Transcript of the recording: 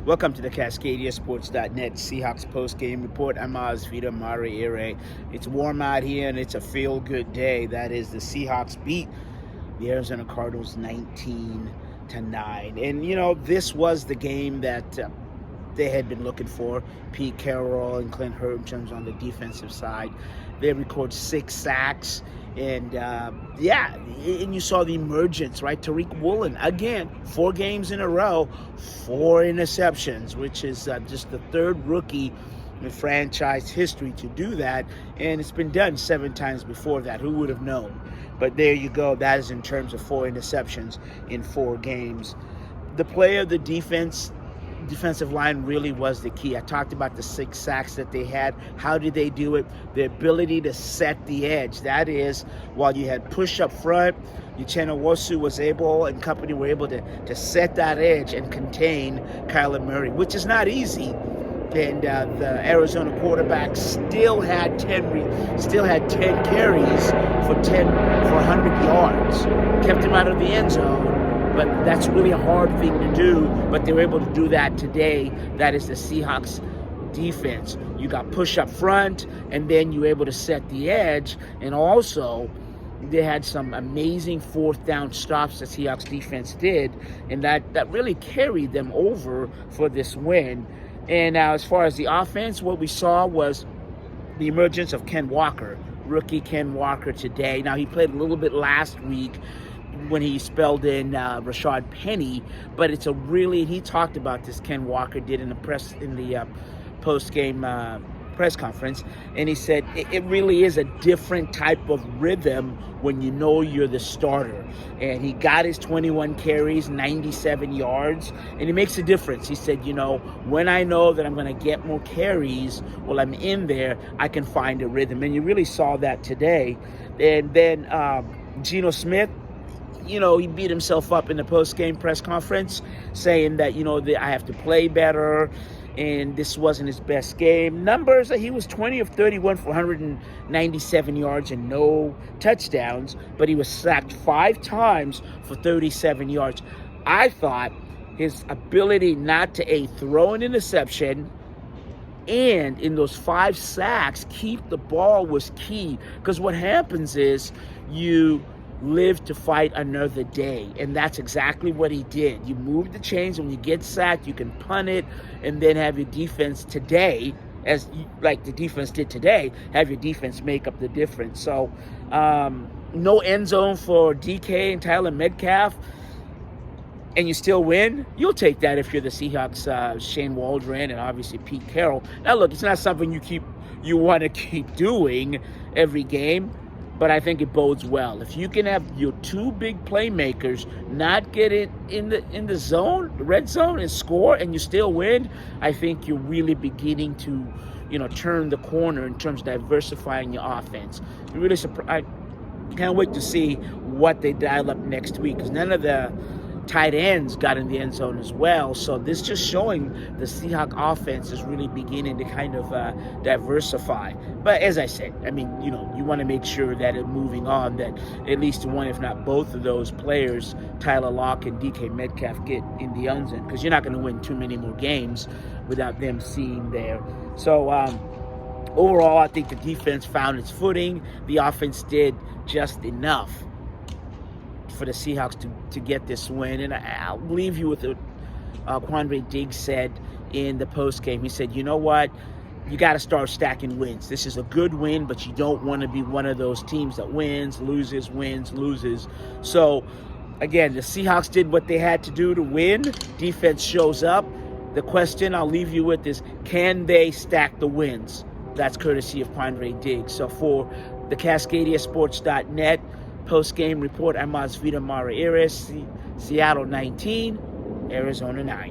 Welcome to the CascadiaSports.net Seahawks post-game report. Amaze Vida Mare. It's warm out here and it's a feel-good day. That is, the Seahawks beat the Arizona Cardinals 19-9. And, this was the game that they had been looking for. Pete Carroll and Clint Hurts on the defensive side. They record 6 sacks. And, and you saw the emergence, right? Tariq Woolen, again, 4 games in a row, 4 interceptions, which is just the 3rd rookie in franchise history to do that. And it's been done 7 times before that. Who would have known? But there you go. That is in terms of 4 interceptions in 4 games. The play of the defensive line really was the key. I talked about the 6 sacks that they had. How did they do it? The ability to set the edge. That is, while you had push up front, Uchenna Nwosu was able, and company were able to set that edge and contain Kyler Murray, which is not easy. And the Arizona quarterback still had 10 carries for 100 yards. Kept him out of the end zone. But that's really a hard thing to do, but they were able to do that today. That is the Seahawks defense. You got push up front, and then you were able to set the edge, and also they had some amazing 4th down stops the Seahawks defense did, and that really carried them over for this win. And now as far as the offense, what we saw was the emergence of Ken Walker, rookie Ken Walker today. Now, he played a little bit last week when he spelled in Rashad Penny, but he talked about this, Ken Walker did in the post-game press conference, and he said it really is a different type of rhythm when you know you're the starter. And he got his 21 carries, 97 yards, and it makes a difference. He said, when I know that I'm going to get more carries while I'm in there, I can find a rhythm. And you really saw that today. And then Geno Smith, he beat himself up in the post-game press conference saying that, that I have to play better and this wasn't his best game. Numbers, he was 20 of 31 for 197 yards and no touchdowns, but he was sacked 5 times for 37 yards. I thought his ability not to throw an interception and in those 5 sacks, keep the ball was key. Because what happens is you live to fight another day, and that's exactly what he did. You move the chains. When you get sacked, you can punt it and then have your defense today, like the defense did today, have your defense make up the difference. So no end zone for DK and Tyler Metcalf, and you still win. You'll take that if you're the Seahawks, Shane Waldron and obviously Pete Carroll. Now look, it's not something you want to keep doing every game, but I think it bodes well. If you can have your 2 big playmakers not get it in the zone, the red zone, and score, and you still win, I think you're really beginning to, turn the corner in terms of diversifying your offense. I'm really surprised. I can't wait to see what they dial up next week, because none of the tight ends got in the end zone as well. So this just showing the Seahawks offense is really beginning to kind of diversify. But as I said, you want to make sure that moving on, that at least one, if not both of those players, Tyler Lockett and DK Metcalf, get in the end zone, because you're not going to win too many more games without them seeing there. So overall, I think the defense found its footing. The offense did just enough for the Seahawks to get this win. And I'll leave you with what Quandre Diggs said in the postgame. He said, you know what? You got to start stacking wins. This is a good win, but you don't want to be one of those teams that wins, loses. So, again, the Seahawks did what they had to do to win. Defense shows up. The question I'll leave you with is, can they stack the wins? That's courtesy of Quandre Diggs. So for the CascadiaSports.net post-game report, I'm Vida Mara, Seattle 19, Arizona 9.